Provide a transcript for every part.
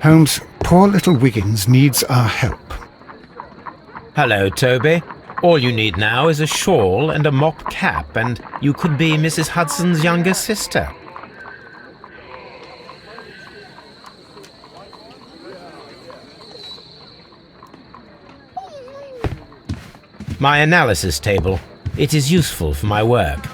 Holmes, poor little Wiggins needs our help. Hello, Toby. All you need now is a shawl and a mock cap, and you could be Mrs. Hudson's younger sister. My analysis table. It is useful for my work.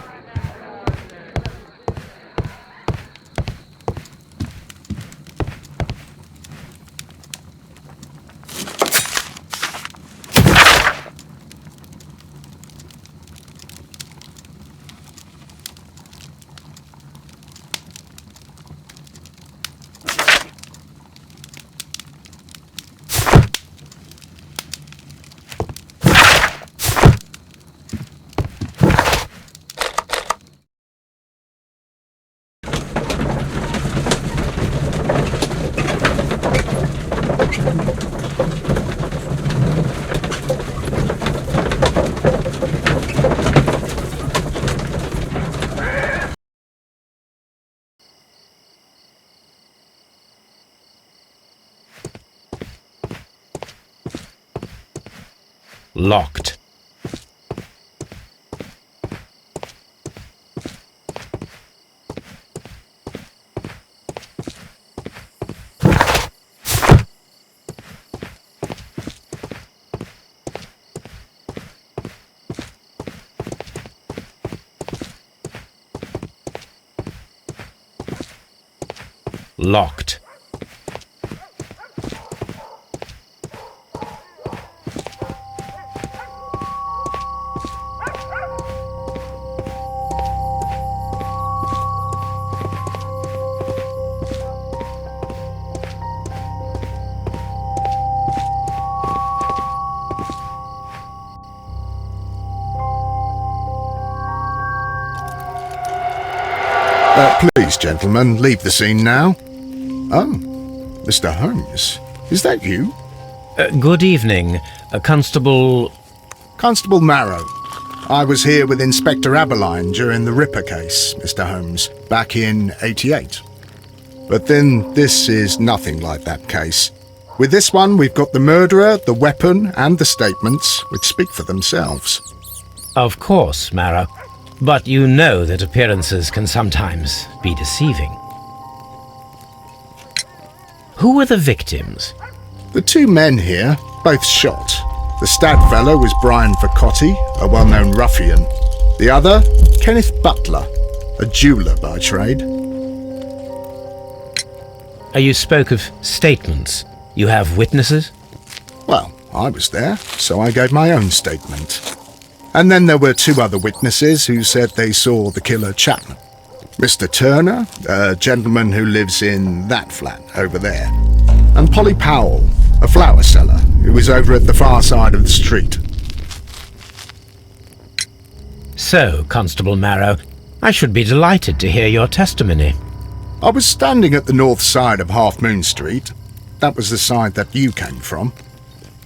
Locked. Locked. Please, gentlemen, leave the scene now. Oh, Mr. Holmes, is that you? Good evening, Constable... Constable Marrow. I was here with Inspector Aberline during the Ripper case, Mr. Holmes, back in '88. But then this is nothing like that case. With this one, we've got the murderer, the weapon, and the statements, which speak for themselves. Of course, Marrow. But you know that appearances can sometimes be deceiving. Who were the victims? The two men here, both shot. The stab fellow was Brian Vercotti, a well-known ruffian. The other, Kenneth Butler, a jeweller by trade. You spoke of statements. You have witnesses? Well, I was there, so I gave my own statement. And then there were two other witnesses who said they saw the killer Chapman. Mr. Turner, a gentleman who lives in that flat over there, and Polly Powell, a flower seller, who was over at the far side of the street. So, Constable Marrow, I should be delighted to hear your testimony. I was standing at the north side of Half Moon Street. That was the side that you came from.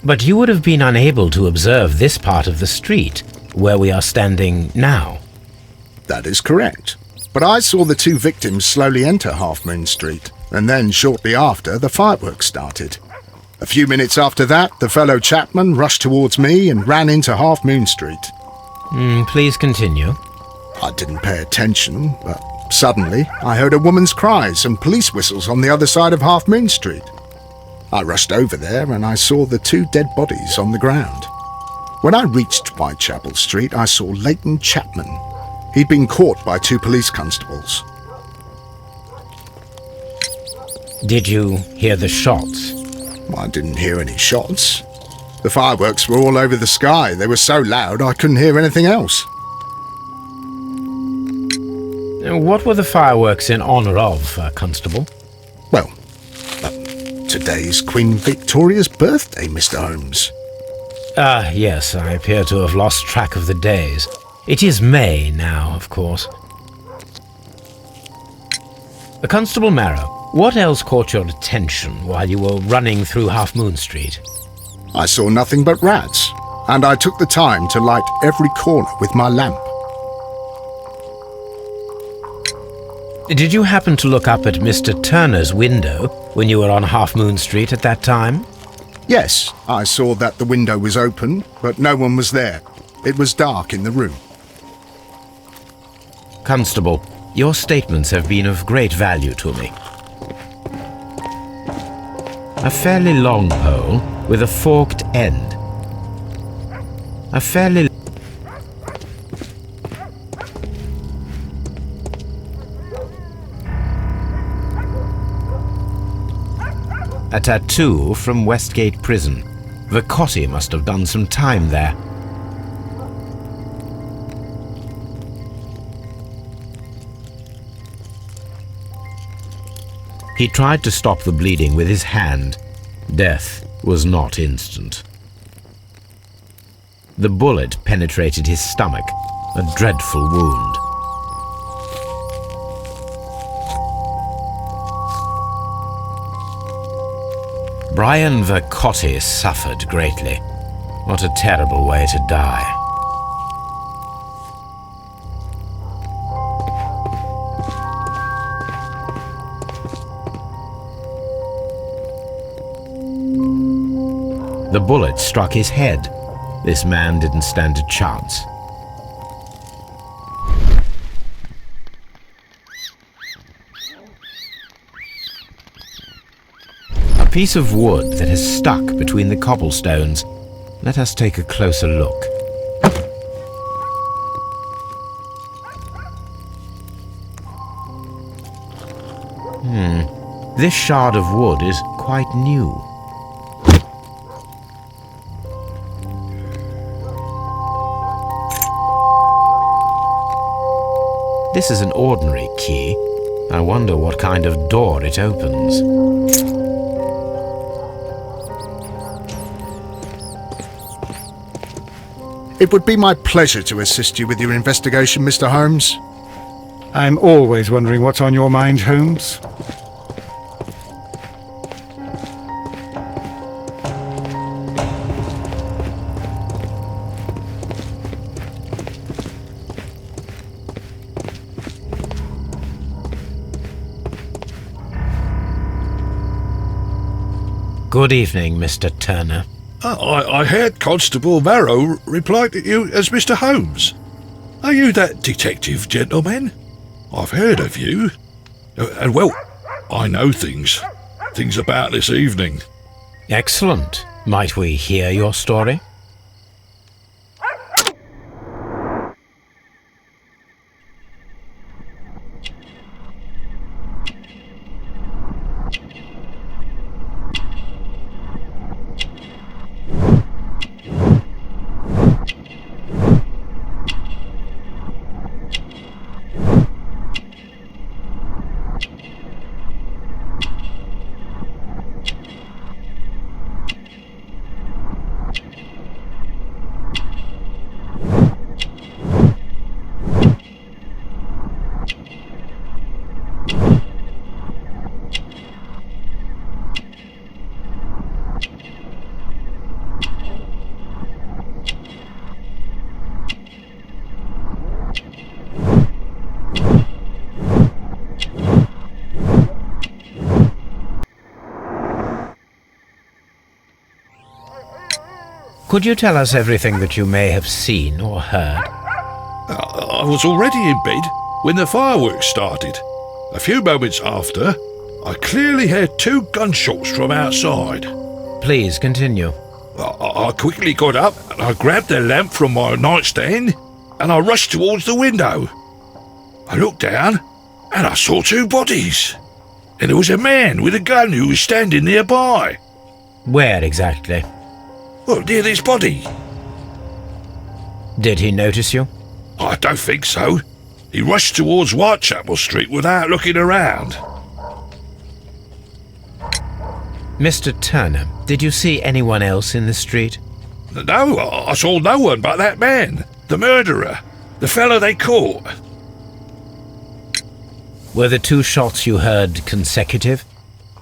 But you would have been unable to observe this part of the street, where we are standing now. That is correct. But I saw the two victims slowly enter Half Moon Street, and then shortly after, the fireworks started. A few minutes after that, the fellow Chapman rushed towards me and ran into Half Moon Street. Please continue. I didn't pay attention, but suddenly I heard a woman's cries and police whistles on the other side of Half Moon Street. I rushed over there and I saw the two dead bodies on the ground. When I reached Whitechapel Street, I saw Leighton Chapman. He'd been caught by two police constables. Did you hear the shots? I didn't hear any shots. The fireworks were all over the sky. They were so loud I couldn't hear anything else. What were the fireworks in honour of, Constable? Well, today's Queen Victoria's birthday, Mr. Holmes. Yes, I appear to have lost track of the days. It is May now, of course. Constable Marrow, what else caught your attention while you were running through Half Moon Street? I saw nothing but rats, and I took the time to light every corner with my lamp. Did you happen to look up at Mr. Turner's window when you were on Half Moon Street at that time? Yes, I saw that the window was open, but no one was there. It was dark in the room. Constable, your statements have been of great value to me. A fairly long pole with a forked end. A fairly... A tattoo from Westgate Prison. Vicotti must have done some time there. He tried to stop the bleeding with his hand. Death was not instant. The bullet penetrated his stomach, a dreadful wound. Brian Vicotti suffered greatly. What a terrible way to die. The bullet struck his head. This man didn't stand a chance. A piece of wood that has stuck between the cobblestones. Let us take a closer look. This shard of wood is quite new. This is an ordinary key. I wonder what kind of door it opens. It would be my pleasure to assist you with your investigation, Mr. Holmes. I'm always wondering what's on your mind, Holmes. Good evening, Mr. Turner. I heard Constable Marrow reply to you as Mr. Holmes. Are you that detective gentleman? I've heard of you. And well, I know things about this evening. Excellent. Might we hear your story? Could you tell us everything that you may have seen or heard? I was already in bed when the fireworks started. A few moments after, I clearly heard 2 gunshots from outside. Please continue. I quickly got up and I grabbed the lamp from my nightstand and I rushed towards the window. I looked down and I saw 2 bodies. And there was a man with a gun who was standing nearby. Where exactly? Well, near this body. Did he notice you? I don't think so. He rushed towards Whitechapel Street without looking around. Mr. Turner, did you see anyone else in the street? No, I saw no one but that man, the murderer, the fellow they caught. Were the 2 shots you heard consecutive?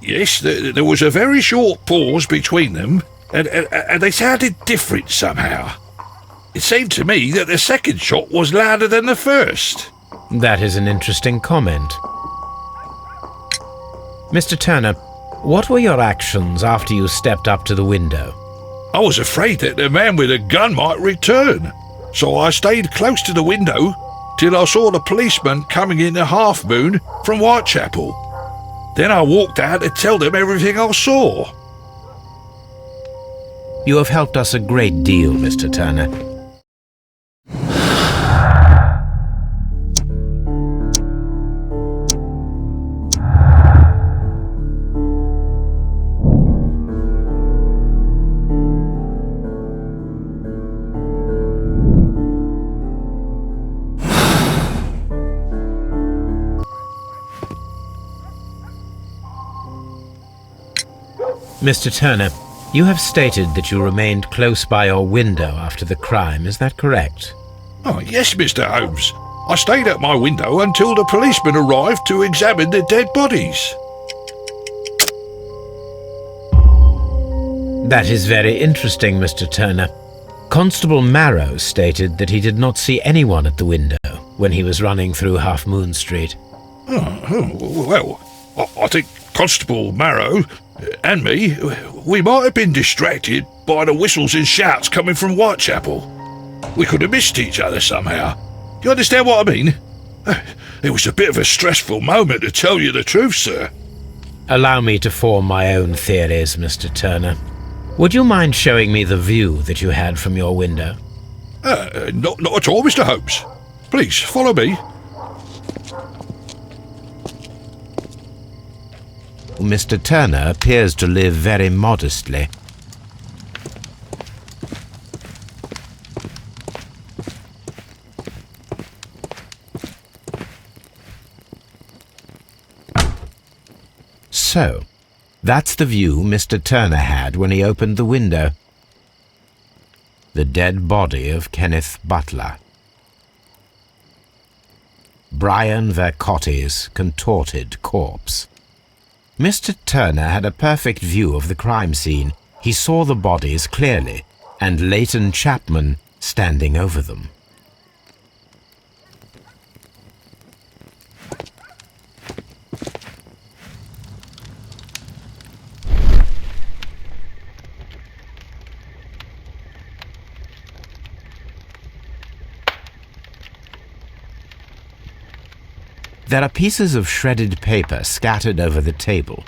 Yes, there was a very short pause between them, and they sounded different somehow. It seemed to me that the second shot was louder than the first. That is an interesting comment. Mr. Turner, what were your actions after you stepped up to the window? I was afraid that the man with a gun might return, so I stayed close to the window till I saw the policeman coming in the Half Moon from Whitechapel. Then I walked out to tell them everything I saw. You have helped us a great deal, Mr. Turner. Mr. Turner, you have stated that you remained close by your window after the crime, is that correct? Oh, yes, Mr. Holmes. I stayed at my window until the policeman arrived to examine the dead bodies. That is very interesting, Mr. Turner. Constable Marrow stated that he did not see anyone at the window when he was running through Half Moon Street. Well, I think Constable Marrow and me, we might have been distracted by the whistles and shouts coming from Whitechapel. We could have missed each other somehow. You understand what I mean? It was a bit of a stressful moment, to tell you the truth, sir. Allow me to form my own theories, Mr. Turner. Would you mind showing me the view that you had from your window? Not at all, Mr. Holmes. Please, follow me. Mr. Turner appears to live very modestly. So, that's the view Mr. Turner had when he opened the window. The dead body of Kenneth Butler. Brian Vercotti's contorted corpse. Mr. Turner had a perfect view of the crime scene. He saw the bodies clearly, and Leighton Chapman standing over them. There are pieces of shredded paper scattered over the table.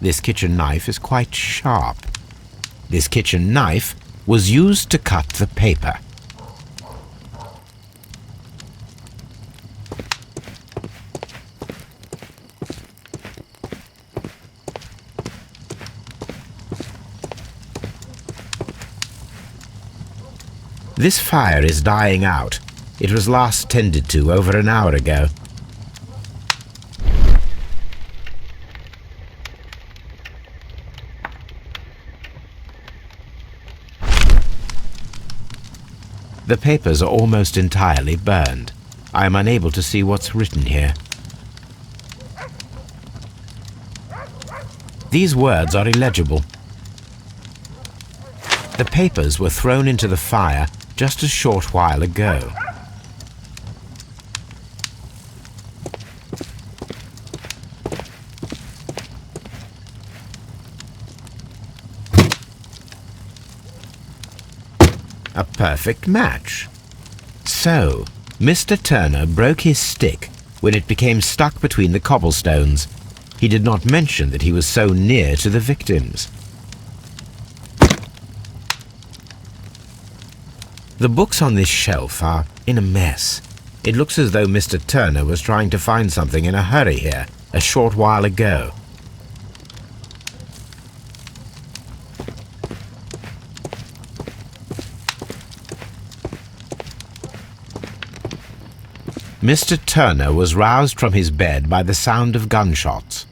This kitchen knife is quite sharp. This kitchen knife was used to cut the paper. This fire is dying out. It was last tended to over an hour ago. The papers are almost entirely burned. I am unable to see what's written here. These words are illegible. The papers were thrown into the fire just a short while ago. A perfect match. So, Mr. Turner broke his stick when it became stuck between the cobblestones. He did not mention that he was so near to the victims. The books on this shelf are in a mess. It looks as though Mr. Turner was trying to find something in a hurry here a short while ago. Mr. Turner was roused from his bed by the sound of gunshots.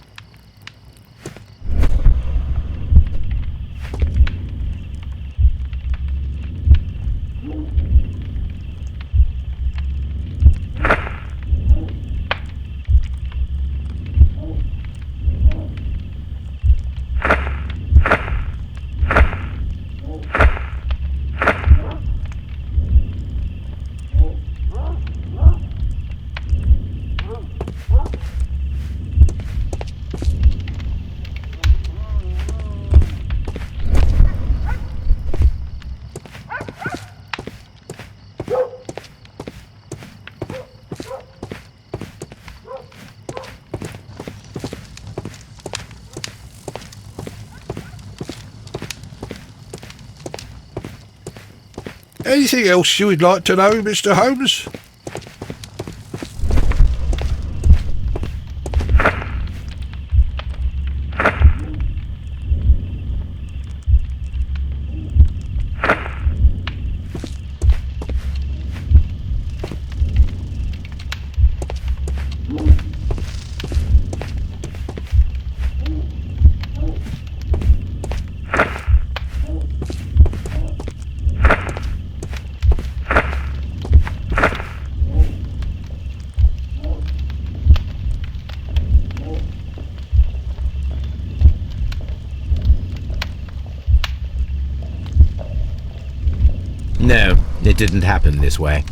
Anything else you would like to know, Mr. Holmes? No, it didn't happen this way.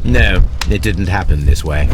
No, it didn't happen this way.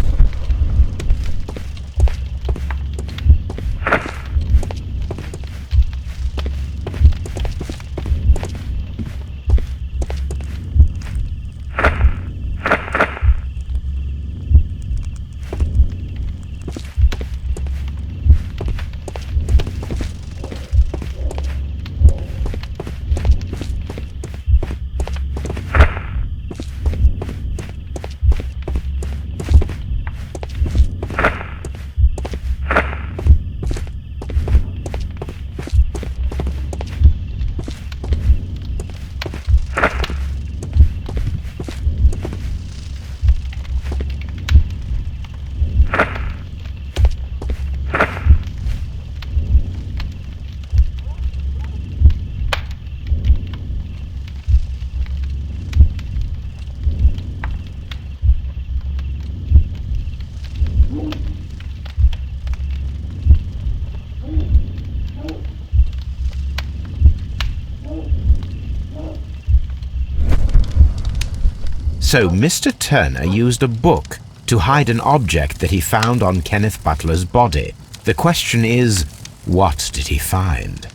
So Mr. Turner used a book to hide an object that he found on Kenneth Butler's body. The question is, what did he find?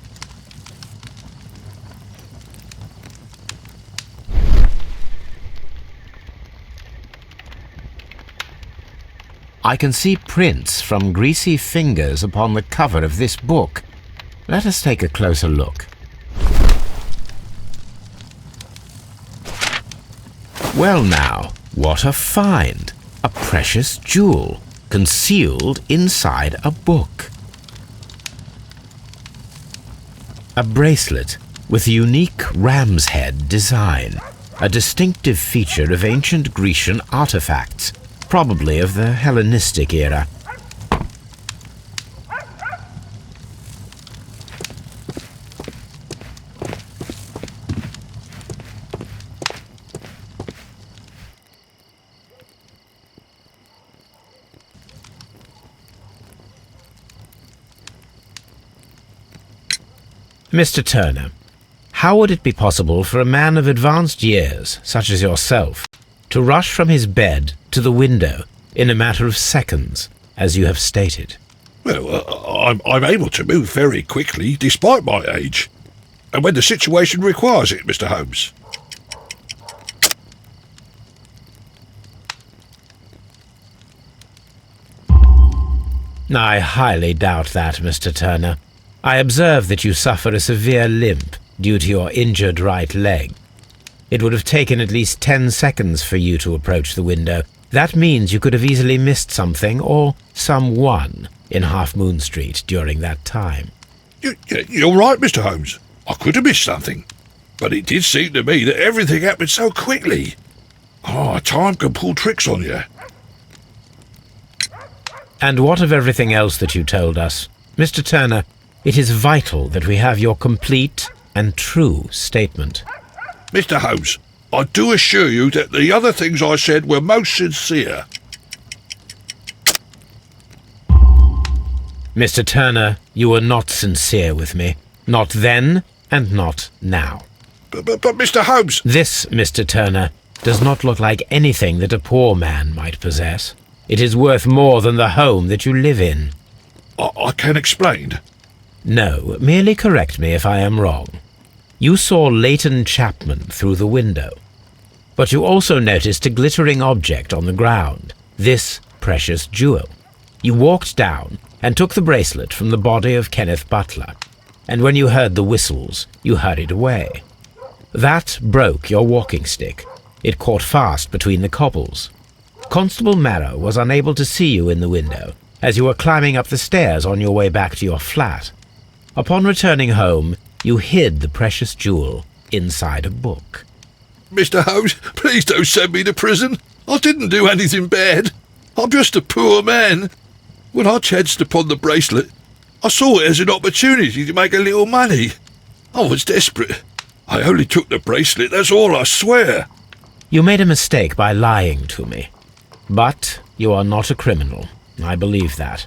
I can see prints from greasy fingers upon the cover of this book. Let us take a closer look. Well now, what a find! A precious jewel, concealed inside a book. A bracelet with a unique ram's head design, a distinctive feature of ancient Grecian artifacts, probably of the Hellenistic era. Mr. Turner, how would it be possible for a man of advanced years, such as yourself, to rush from his bed to the window in a matter of seconds, as you have stated? Well, I'm able to move very quickly, despite my age, and when the situation requires it, Mr. Holmes. I highly doubt that, Mr. Turner. I observe that you suffer a severe limp due to your injured right leg. It would have taken at least 10 seconds for you to approach the window. That means you could have easily missed something or someone in Half Moon Street during that time. You're right, Mr. Holmes. I could have missed something. But it did seem to me that everything happened so quickly. Time can pull tricks on you. And what of everything else that you told us? Mr. Turner, it is vital that we have your complete and true statement. Mr. Holmes, I do assure you that the other things I said were most sincere. Mr. Turner, you were not sincere with me. Not then and not now. But Mr. Holmes... This, Mr. Turner, does not look like anything that a poor man might possess. It is worth more than the home that you live in. I can explain. No, merely correct me if I am wrong. You saw Leighton Chapman through the window. But you also noticed a glittering object on the ground, this precious jewel. You walked down and took the bracelet from the body of Kenneth Butler. And when you heard the whistles, you hurried away. That broke your walking stick. It caught fast between the cobbles. Constable Marrow was unable to see you in the window as you were climbing up the stairs on your way back to your flat. Upon returning home, you hid the precious jewel inside a book. Mr. Holmes, please don't send me to prison. I didn't do anything bad. I'm just a poor man. When I chanced upon the bracelet, I saw it as an opportunity to make a little money. I was desperate. I only took the bracelet, that's all, I swear. You made a mistake by lying to me. But you are not a criminal. I believe that.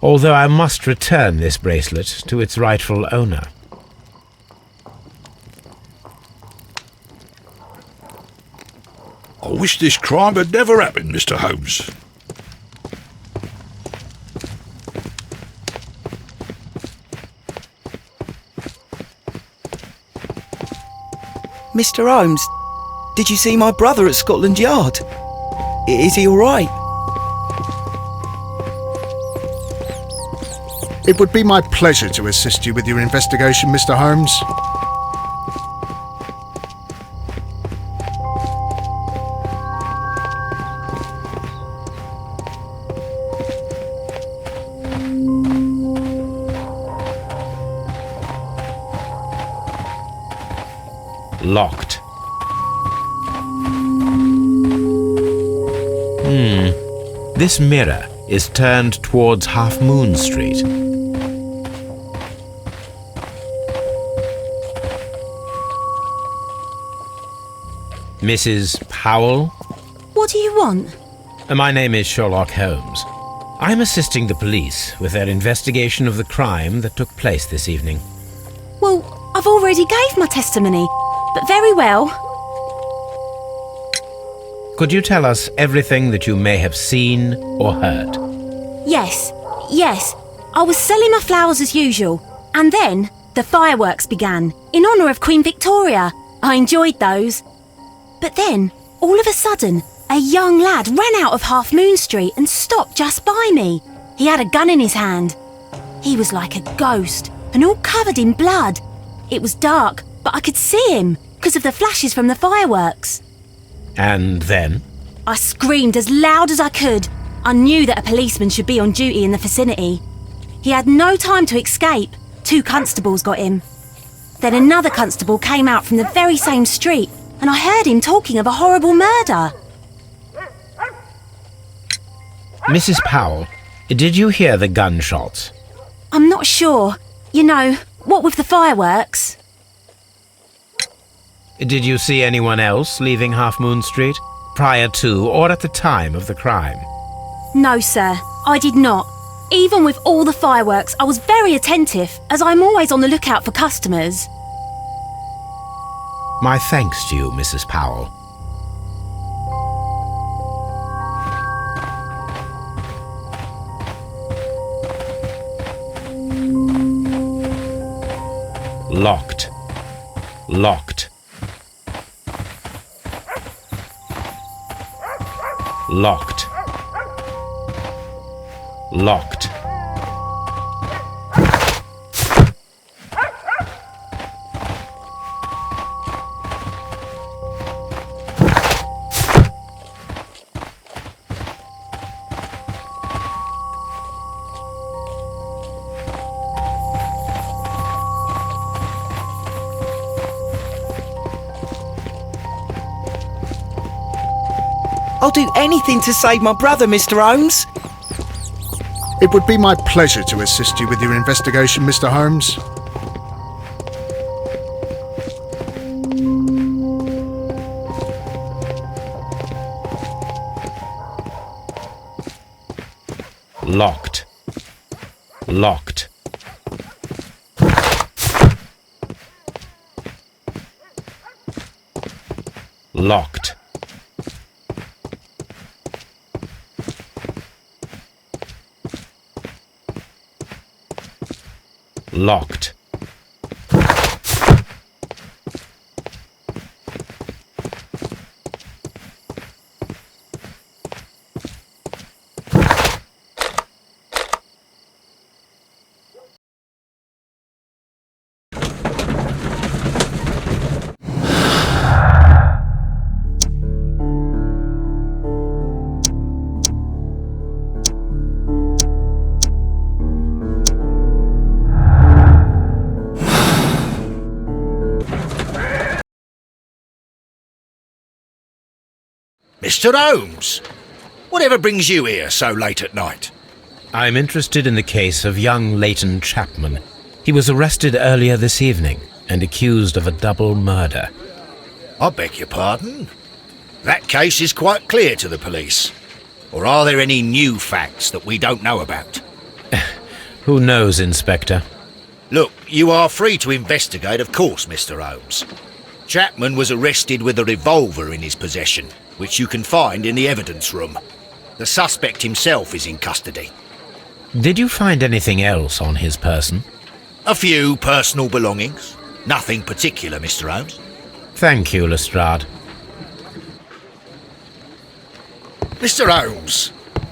Although I must return this bracelet to its rightful owner. I wish this crime had never happened, Mr. Holmes. Mr. Holmes, did you see my brother at Scotland Yard? Is he all right? It would be my pleasure to assist you with your investigation, Mr. Holmes. Locked. This mirror is turned towards Half Moon Street. Mrs. Powell? What do you want? My name is Sherlock Holmes. I'm assisting the police with their investigation of the crime that took place this evening. Well, I've already gave my testimony, but very well. Could you tell us everything that you may have seen or heard? Yes. I was selling my flowers as usual, and then the fireworks began, in honour of Queen Victoria. I enjoyed those. But then, all of a sudden, a young lad ran out of Half Moon Street and stopped just by me. He had a gun in his hand. He was like a ghost, and all covered in blood. It was dark, but I could see him, because of the flashes from the fireworks. And then? I screamed as loud as I could. I knew that a policeman should be on duty in the vicinity. He had no time to escape. 2 constables got him. Then another constable came out from the very same street, and I heard him talking of a horrible murder. Mrs. Powell, did you hear the gunshots? I'm not sure. You know, what with the fireworks? Did you see anyone else leaving Half Moon Street, prior to or at the time of the crime? No, sir, I did not. Even with all the fireworks, I was very attentive, as I'm always on the lookout for customers. My thanks to you, Mrs. Powell. Locked. Locked. Locked. Locked. I'll do anything to save my brother, Mr. Holmes. It would be my pleasure to assist you with your investigation, Mr. Holmes. Locked. Locked. Locked. Locked. Mr. Holmes, whatever brings you here so late at night? I'm interested in the case of young Leighton Chapman. He was arrested earlier this evening and accused of a double murder. I beg your pardon? That case is quite clear to the police. Or are there any new facts that we don't know about? Who knows, Inspector? Look, you are free to investigate, of course, Mr. Holmes. Chapman was arrested with a revolver in his possession, which you can find in the evidence room. The suspect himself is in custody. Did you find anything else on his person? A few personal belongings. Nothing particular, Mr. Holmes. Thank you, Lestrade. Mr. Holmes,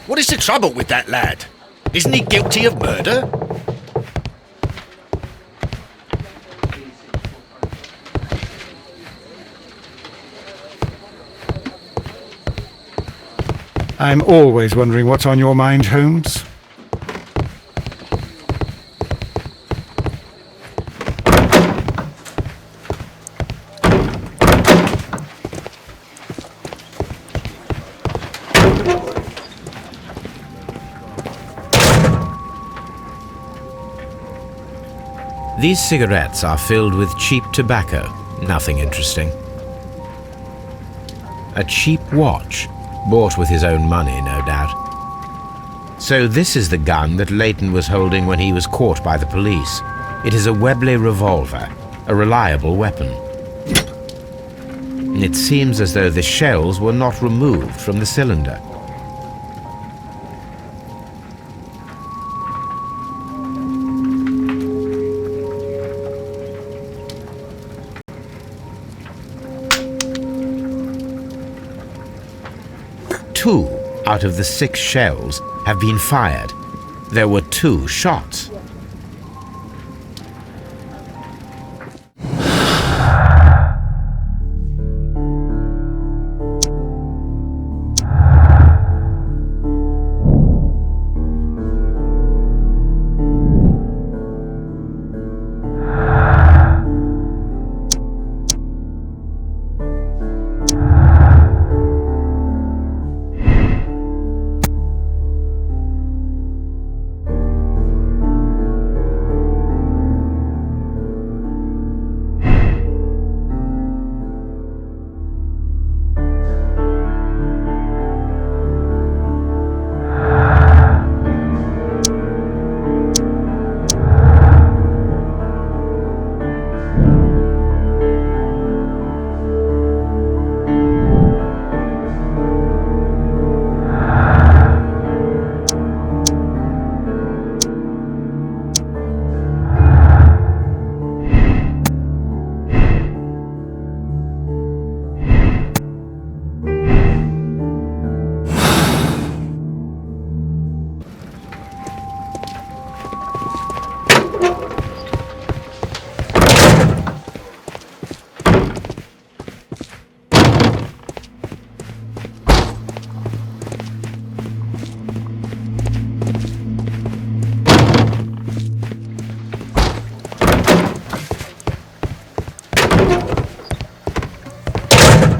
what is the trouble with that lad? Isn't he guilty of murder? I'm always wondering what's on your mind, Holmes. These cigarettes are filled with cheap tobacco. Nothing interesting. A cheap watch, bought with his own money, no doubt. So this is the gun that Leighton was holding when he was caught by the police. It is a Webley revolver, a reliable weapon. It seems as though the shells were not removed from the cylinder. Two out of the 6 shells have been fired. There were 2 shots.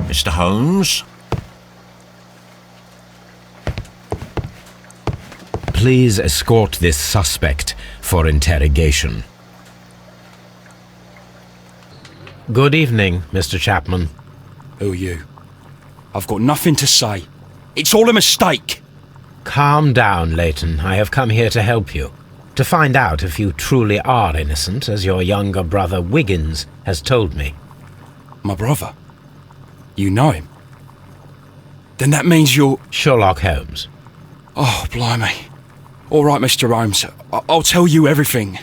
Mr. Holmes? please escort this suspect for interrogation. Good evening, Mr. Chapman. Who are you? I've got nothing to say. It's all a mistake. Calm down, Leighton. I have come here to help you. To find out if you truly are innocent, as your younger brother Wiggins has told me. My brother? You know him? Then that means you're... Sherlock Holmes. Oh, blimey. All right, Mr. Holmes. I'll tell you everything.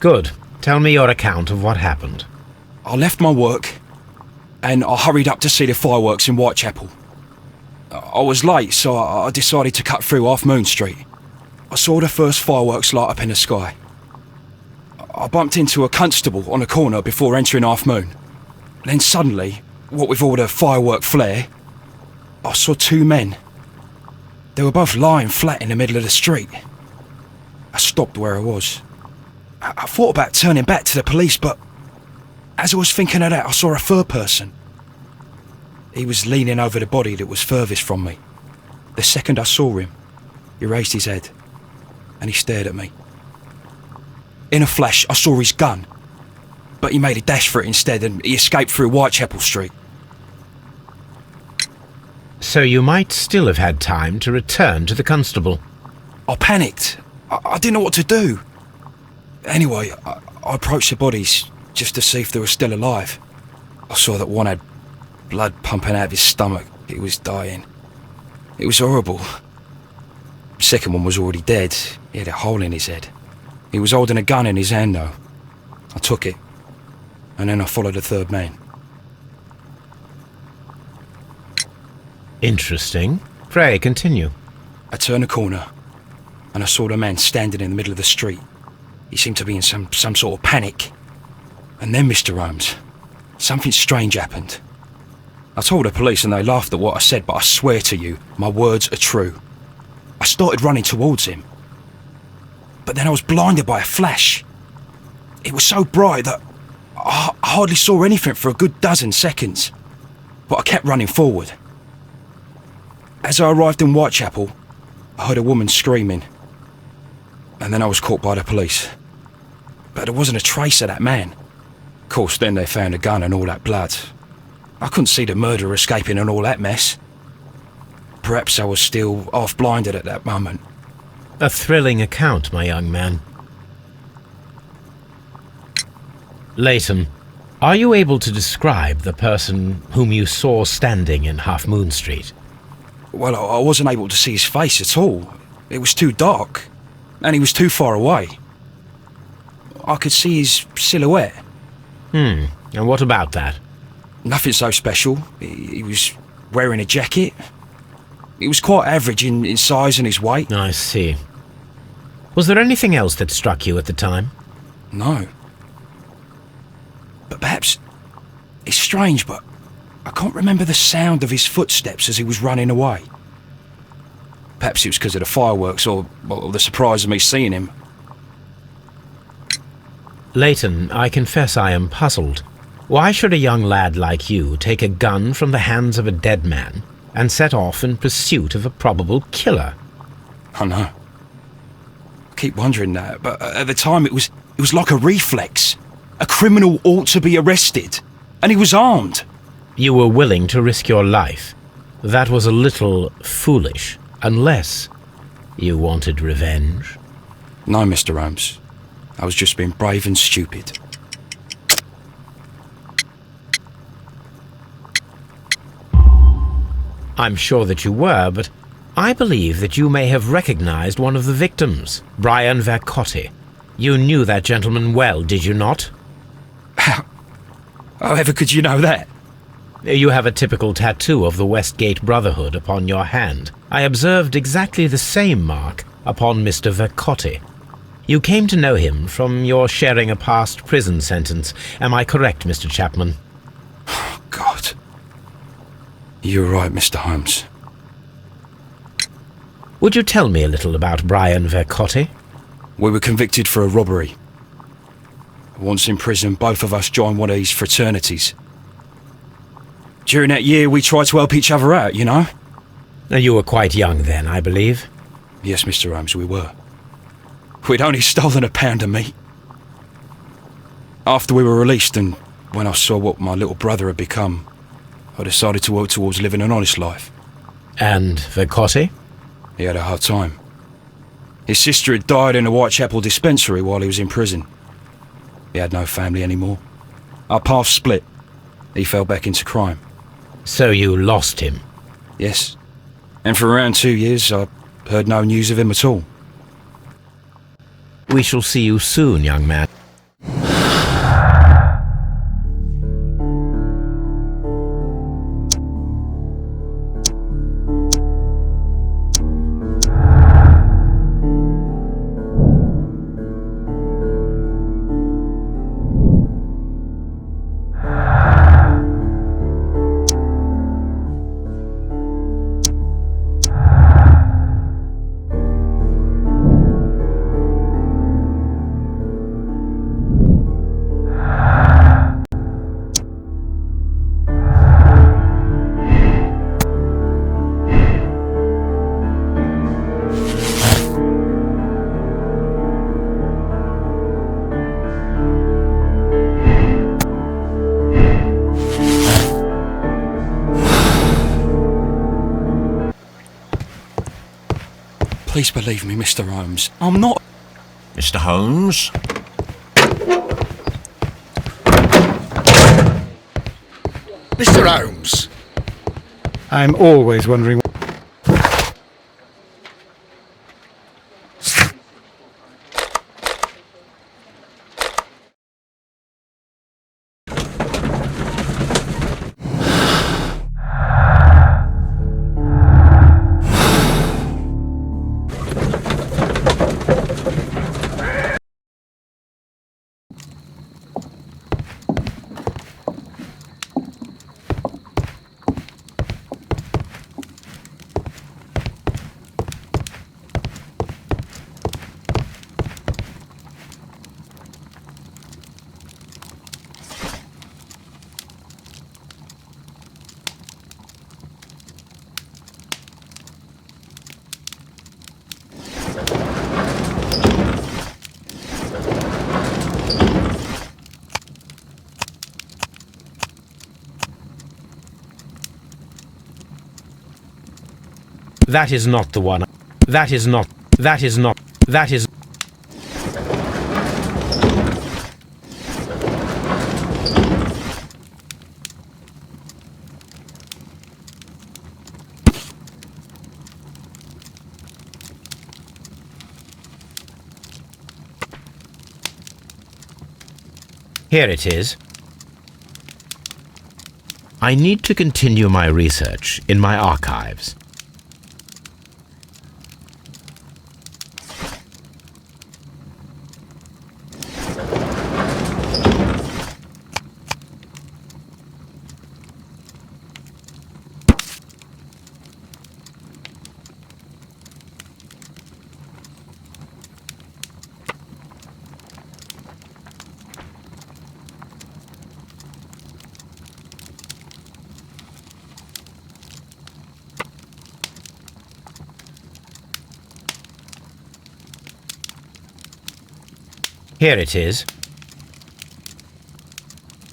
Good. Tell me your account of what happened. I left my work and I hurried up to see the fireworks in Whitechapel. I was late, so I decided to cut through Half Moon Street. I saw the first fireworks light up in the sky. I bumped into a constable on a corner before entering Half Moon. Then suddenly, what with all the firework flare, I saw two men. They were both lying flat in the middle of the street. I stopped where I was. I thought about turning back to the police, but as I was thinking of that, I saw a third person. He was leaning over the body that was furthest from me. The second I saw him, he raised his head and he stared at me. In a flash, I saw his gun, but he made a dash for it instead and he escaped through Whitechapel Street. So you might still have had time to return to the constable. I panicked. I didn't know what to do. Anyway, I approached the bodies just to see if they were still alive. I saw that one had blood pumping out of his stomach. He was dying. It was horrible. The second one was already dead. He had a hole in his head. He was holding a gun in his hand though. I took it, and then I followed the third man. Interesting. Pray, continue. I turned a corner, and I saw the man standing in the middle of the street. He seemed to be in some sort of panic. And then, Mr. Holmes, something strange happened. I told the police and they laughed at what I said, but I swear to you, my words are true. I started running towards him. But then I was blinded by a flash. It was so bright that I hardly saw anything for a good dozen seconds. But I kept running forward. As I arrived in Whitechapel, I heard a woman screaming. And then I was caught by the police. But there wasn't a trace of that man. Of course, then they found a gun and all that blood. I couldn't see the murderer escaping and all that mess. Perhaps I was still half-blinded at that moment. A thrilling account, my young man. Leighton, are you able to describe the person whom you saw standing in Half Moon Street? Well, I wasn't able to see his face at all. It was too dark, and he was too far away. I could see his silhouette. And what about that? Nothing so special. He was wearing a jacket. He was quite average in size and his weight. I see. Was there anything else that struck you at the time? No. But perhaps... It's strange, but I can't remember the sound of his footsteps as he was running away. Perhaps it was because of the fireworks or the surprise of me seeing him. Leighton, I confess I am puzzled. Why should a young lad like you take a gun from the hands of a dead man and set off in pursuit of a probable killer? I know. I keep wondering that, but at the time it was like a reflex. A criminal ought to be arrested, and he was armed. You were willing to risk your life. That was a little foolish, unless you wanted revenge. No, Mr. Holmes. I was just being brave and stupid. I'm sure that you were, but I believe that you may have recognized one of the victims, Brian Vercotti. You knew that gentleman well, did you not? However could you know that? You have a typical tattoo of the Westgate Brotherhood upon your hand. I observed exactly the same mark upon Mr. Vercotti. You came to know him from your sharing a past prison sentence. Am I correct, Mr. Chapman? God. You're right, Mr. Holmes. Would you tell me a little about Brian Vercotti? We were convicted for a robbery. Once in prison, both of us joined one of these fraternities. During that year, we tried to help each other out, you know? You were quite young then, I believe. Yes, Mr. Holmes, we were. We'd only stolen a pound of meat. After we were released, and when I saw what my little brother had become, I decided to work towards living an honest life. And Vercotti? He had a hard time. His sister had died in a Whitechapel dispensary while he was in prison. He had no family anymore. Our paths split. He fell back into crime. So you lost him? Yes. And for around 2 years, I heard no news of him at all. We shall see you soon, young man. Please believe me, Mr. Holmes. I'm not... Mr. Holmes? Mr. Holmes! I'm always wondering. That is not the one. That is not. That is not. That is. Here it is. I need to continue my research in my archives. Here it is.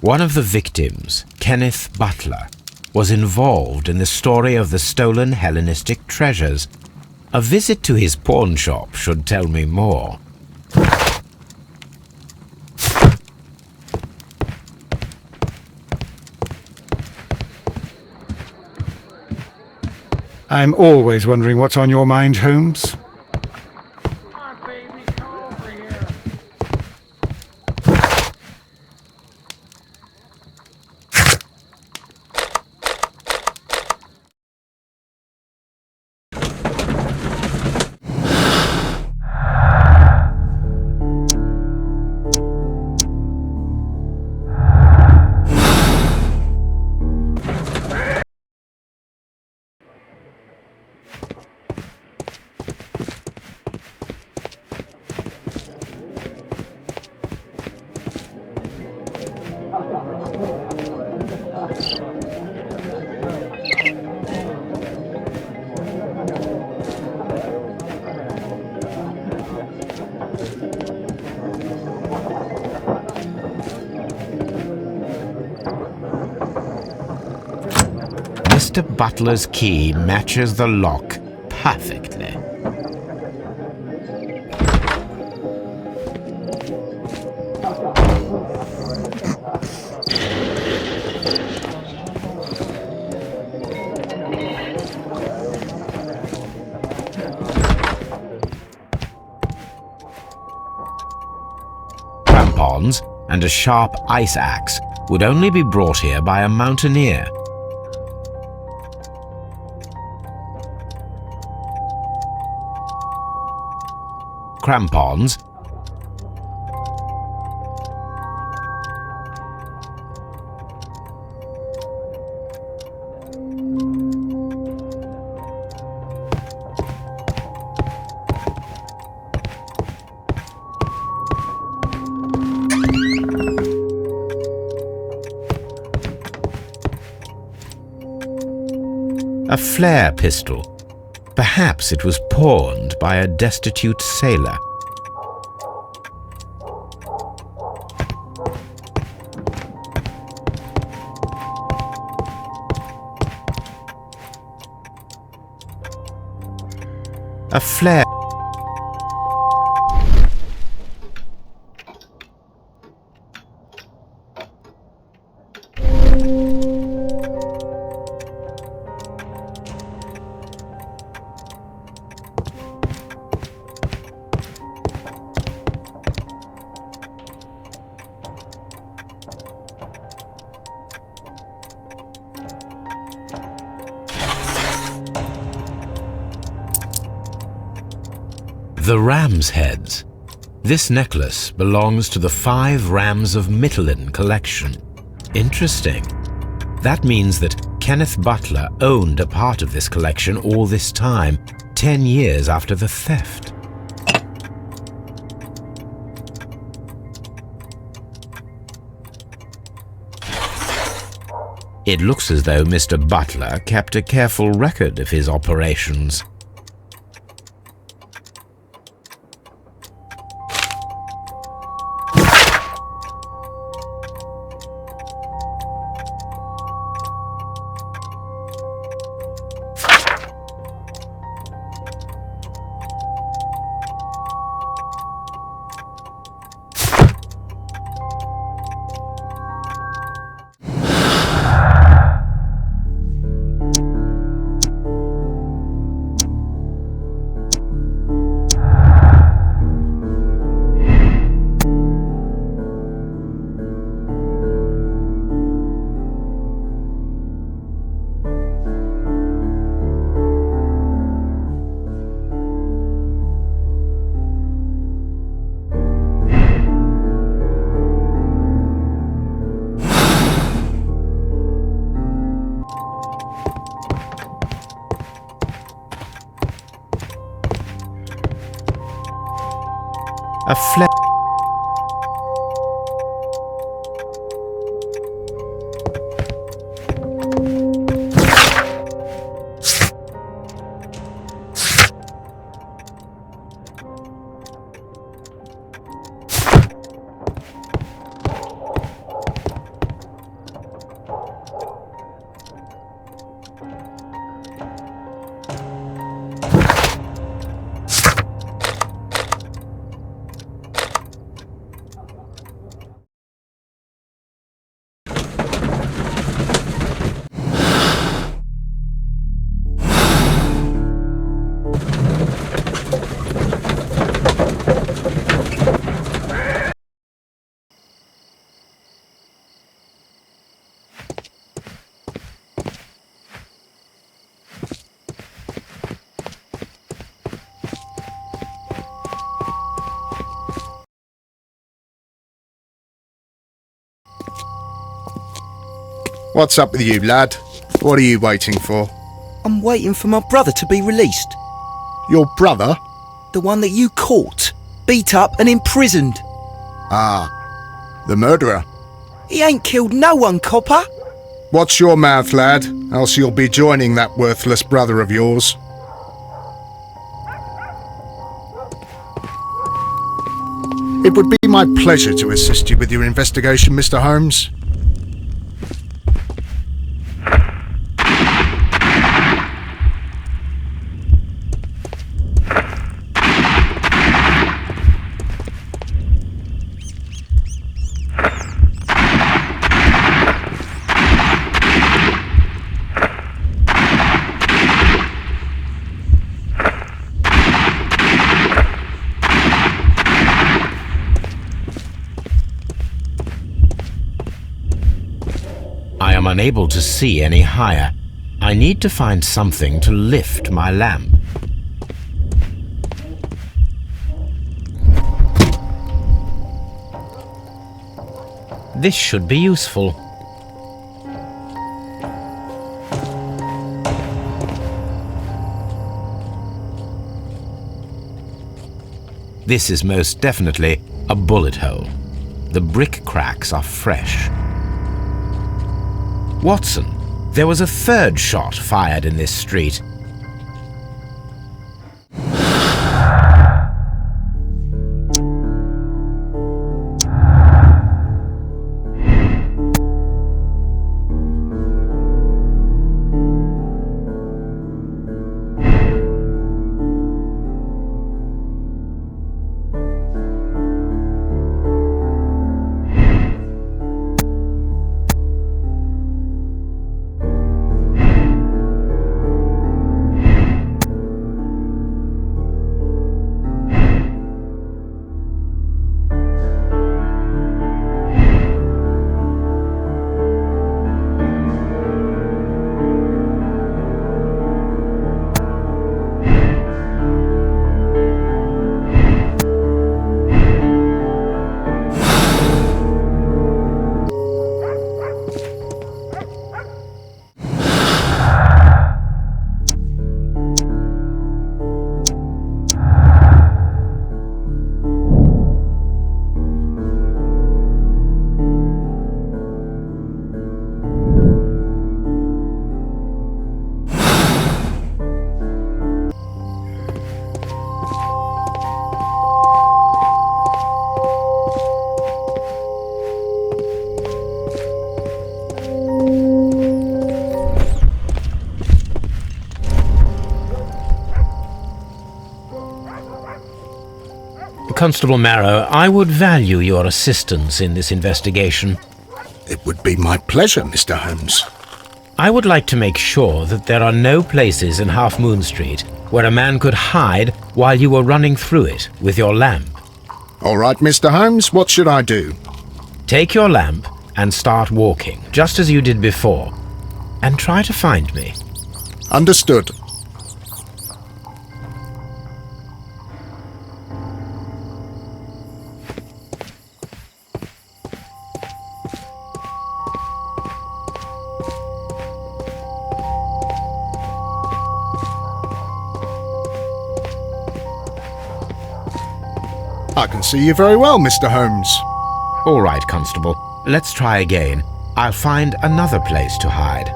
One of the victims, Kenneth Butler, was involved in the story of the stolen Hellenistic treasures. A visit to his pawn shop should tell me more. I'm always wondering what's on your mind, Holmes. Mr. Butler's key matches the lock perfectly. Crampons and a sharp ice axe would only be brought here by a mountaineer. Crampons, a flare pistol. Perhaps it was pawned by a destitute sailor. A flare. The ram's heads. This necklace belongs to the 5 Rams of Mittelin collection. Interesting. That means that Kenneth Butler owned a part of this collection all this time, 10 years after the theft. It looks as though Mr. Butler kept a careful record of his operations. A flare. What's up with you, lad? What are you waiting for? I'm waiting for my brother to be released. Your brother? The one that you caught, beat up and imprisoned. Ah, the murderer. He ain't killed no one, copper. Watch your mouth, lad, else you'll be joining that worthless brother of yours. It would be my pleasure to assist you with your investigation, Mr. Holmes. I am unable to see any higher. I need to find something to lift my lamp. This should be useful. This is most definitely a bullet hole. The brick cracks are fresh. Watson, there was a third shot fired in this street. Constable Marrow, I would value your assistance in this investigation. It would be my pleasure, Mr. Holmes. I would like to make sure that there are no places in Half Moon Street where a man could hide while you were running through it with your lamp. All right, Mr. Holmes, what should I do? Take your lamp and start walking, just as you did before, and try to find me. Understood. I can see you very well, Mr. Holmes. All right, Constable. Let's try again. I'll find another place to hide.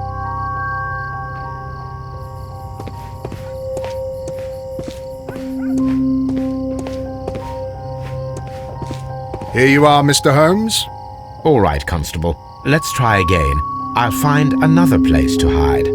Here you are, Mr. Holmes. All right, Constable. Let's try again. I'll find another place to hide.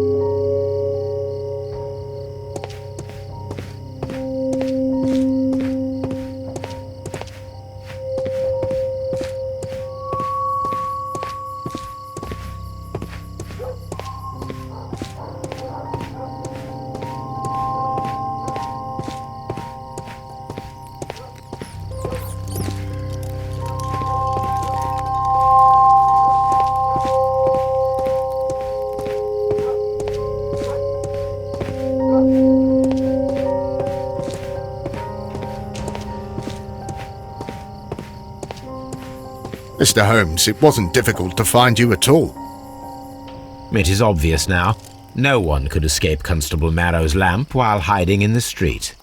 Mr. Holmes, it wasn't difficult to find you at all. It is obvious now. No one could escape Constable Marrow's lamp while hiding in the street.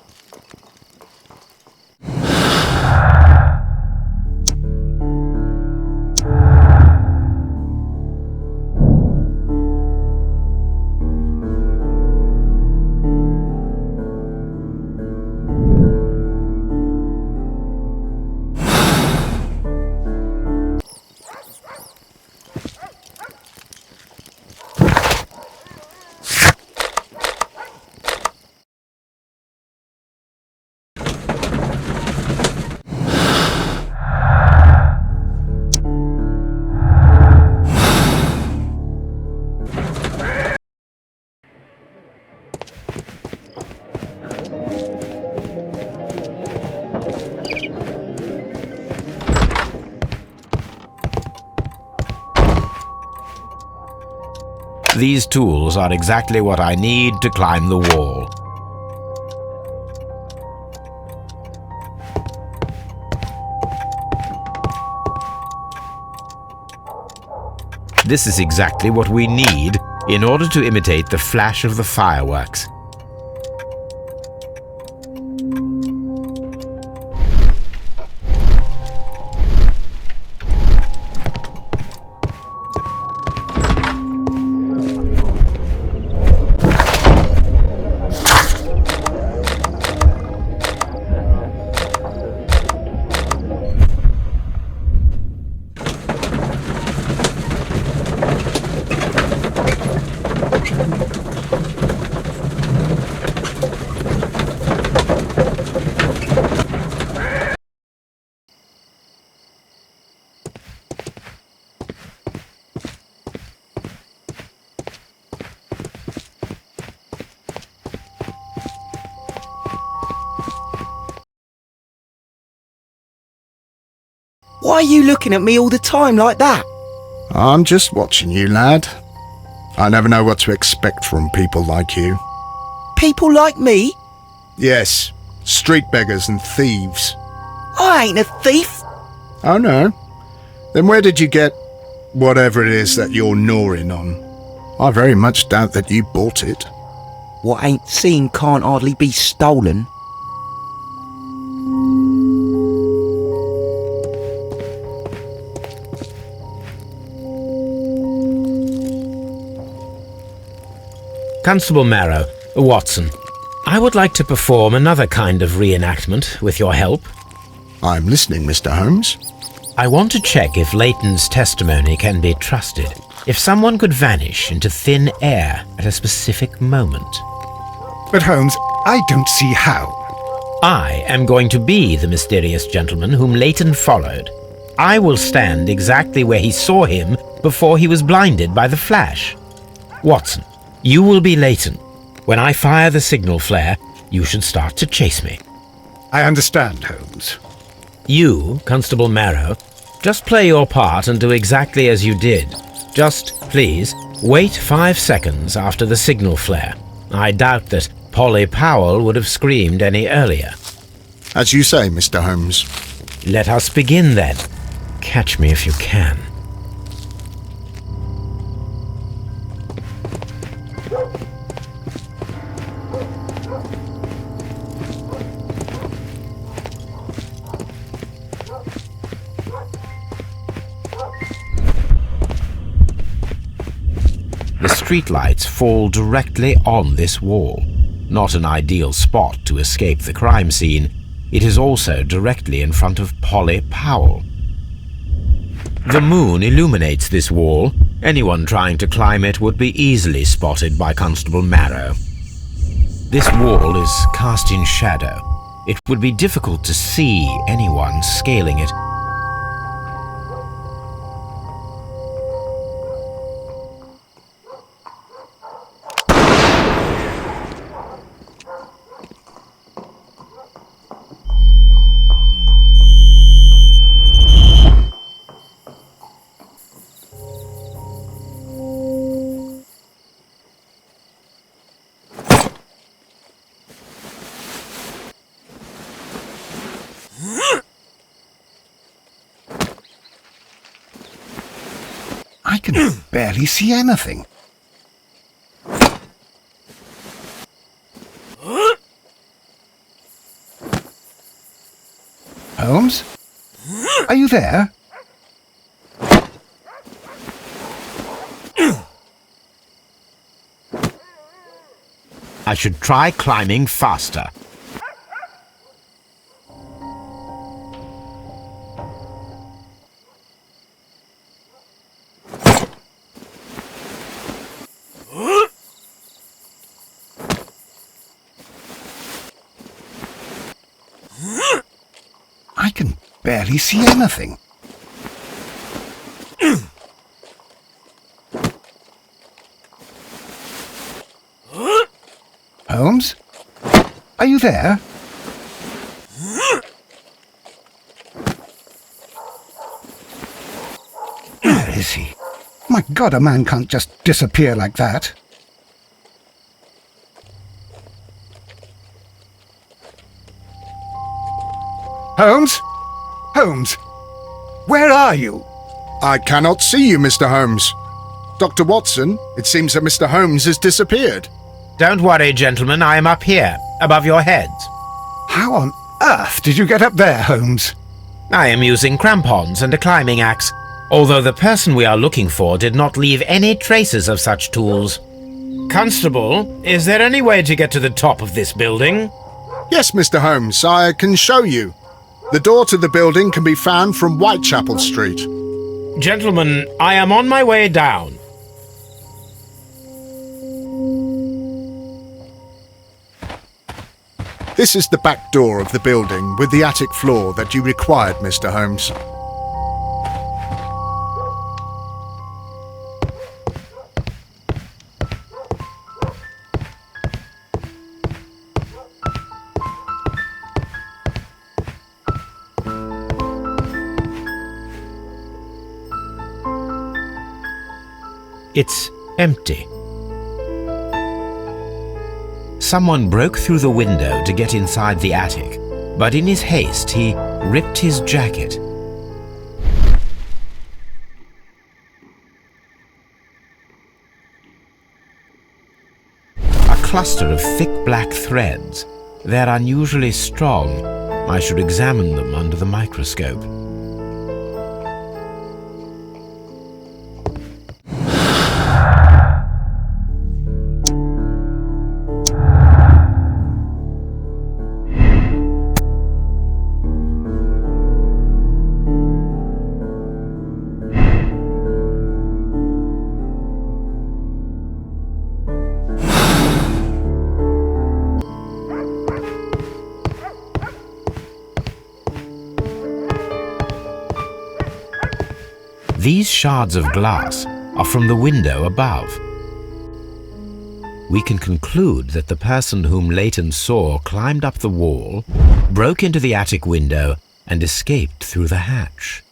These tools are exactly what I need to climb the wall. This is exactly what we need in order to imitate the flash of the fireworks. Why are you looking at me all the time like that? I'm just watching you, lad. I never know what to expect from people like you. People like me? Yes, street beggars and thieves. I ain't a thief. Oh no? Then where did you get whatever it is that you're gnawing on? I very much doubt that you bought it. What ain't seen can't hardly be stolen. Constable Marrow, Watson, I would like to perform another kind of reenactment with your help. I'm listening, Mr. Holmes. I want to check if Leighton's testimony can be trusted. If someone could vanish into thin air at a specific moment. But Holmes, I don't see how. I am going to be the mysterious gentleman whom Leighton followed. I will stand exactly where he saw him before he was blinded by the flash. Watson, you will be Leighton. When I fire the signal flare, you should start to chase me. I understand, Holmes. You, Constable Marrow, just play your part and do exactly as you did. Just, please, wait 5 seconds after the signal flare. I doubt that Polly Powell would have screamed any earlier. As you say, Mr. Holmes. Let us begin then. Catch me if you can. The streetlights fall directly on this wall. Not an ideal spot to escape the crime scene. It is also directly in front of Polly Powell. The moon illuminates this wall. Anyone trying to climb it would be easily spotted by Constable Marrow. This wall is cast in shadow. It would be difficult to see anyone scaling it. I can barely see anything. Holmes? Are you there? I should try climbing faster. I can barely see anything. Holmes? Are you there? Where is he? My God, a man can't just disappear like that. Holmes? Holmes? Where are you? I cannot see you, Mr. Holmes. Dr. Watson, it seems that Mr. Holmes has disappeared. Don't worry, gentlemen, I am up here, above your heads. How on earth did you get up there, Holmes? I am using crampons and a climbing axe, although the person we are looking for did not leave any traces of such tools. Constable, is there any way to get to the top of this building? Yes, Mr. Holmes, I can show you. The door to the building can be found from Whitechapel Street. Gentlemen, I am on my way down. This is the back door of the building with the attic floor that you required, Mr. Holmes. It's empty. Someone broke through the window to get inside the attic, but in his haste he ripped his jacket. A cluster of thick black threads. They're unusually strong. I should examine them under the microscope. These shards of glass are from the window above. We can conclude that the person whom Leighton saw climbed up the wall, broke into the attic window, and escaped through the hatch.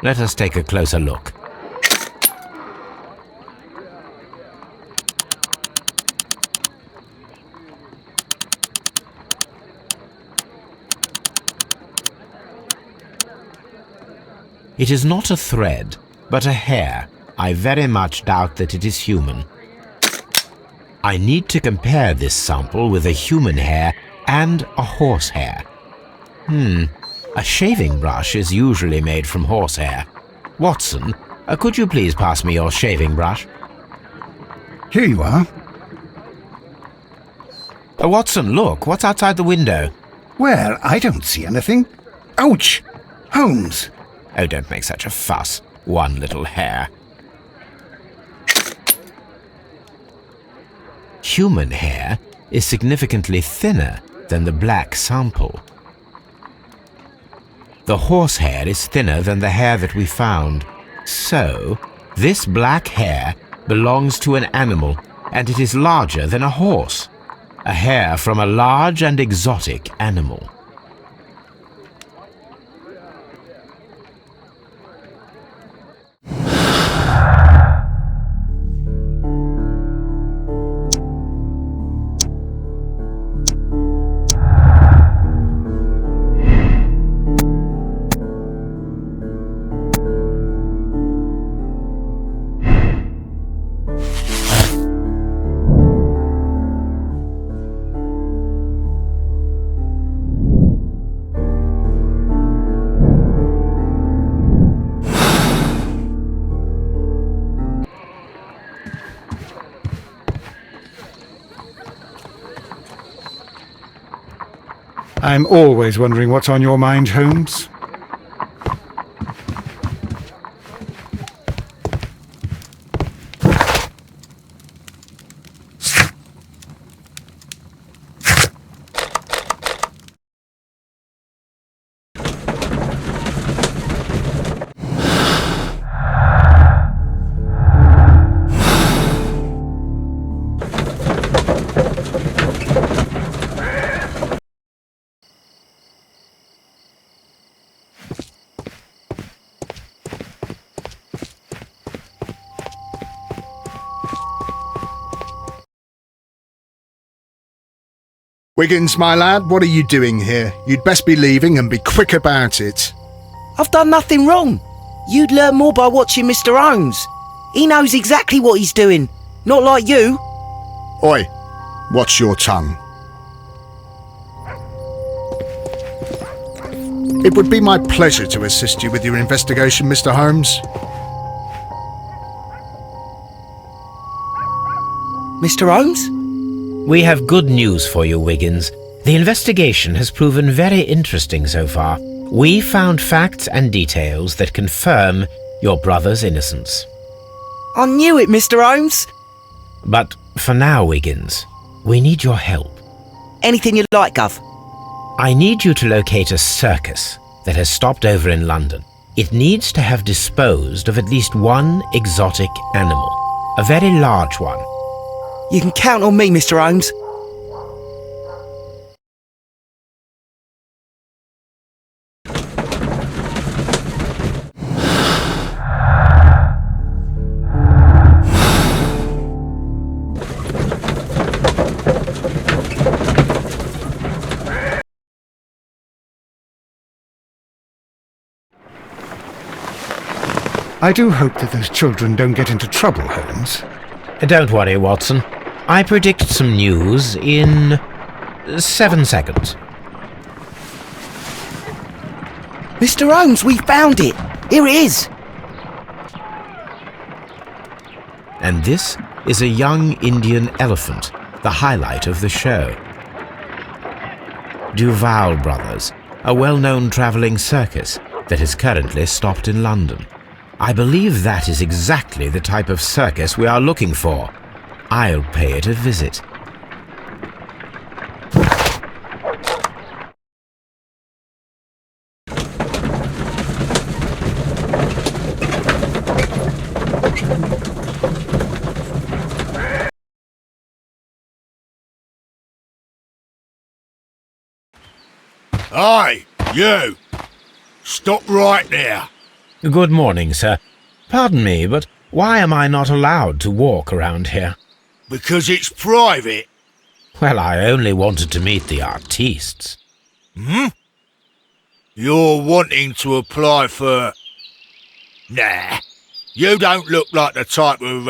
Let us take a closer look. It is not a thread, but a hair. I very much doubt that it is human. I need to compare this sample with a human hair and a horse hair. A shaving brush is usually made from horsehair. Watson, could you please pass me your shaving brush? Here you are. Watson, look, what's outside the window? Well, I don't see anything. Ouch! Holmes! Oh, don't make such a fuss. One little hair. Human hair is significantly thinner than the black sample. The horsehair is thinner than the hair that we found. So, this black hair belongs to an animal, and it is larger than a horse. A hair from a large and exotic animal. I'm always wondering what's on your mind, Holmes. Wiggins, my lad, what are you doing here? You'd best be leaving and be quick about it. I've done nothing wrong. You'd learn more by watching Mr. Holmes. He knows exactly what he's doing, not like you. Oi, watch your tongue. It would be my pleasure to assist you with your investigation, Mr. Holmes. Mr. Holmes? We have good news for you, Wiggins. The investigation has proven very interesting so far. We found facts and details that confirm your brother's innocence. I knew it, Mr. Holmes. But for now, Wiggins, we need your help. Anything you like, Gov. I need you to locate a circus that has stopped over in London. It needs to have disposed of at least one exotic animal, a very large one. You can count on me, Mr. Holmes. I do hope that those children don't get into trouble, Holmes. Don't worry, Watson. I predict some news in 7 seconds. Mr. Holmes, we found it. Here it is. And this is a young Indian elephant, the highlight of the show. Duval Brothers, a well-known travelling circus that is currently stopped in London. I believe that is exactly the type of circus we are looking for. I'll pay it a visit. Aye, you! Stop right there! Good morning, sir. Pardon me, but why am I not allowed to walk around here? Because it's private. Well, I only wanted to meet the artistes. You're wanting to apply for Nah, you don't look like the type of,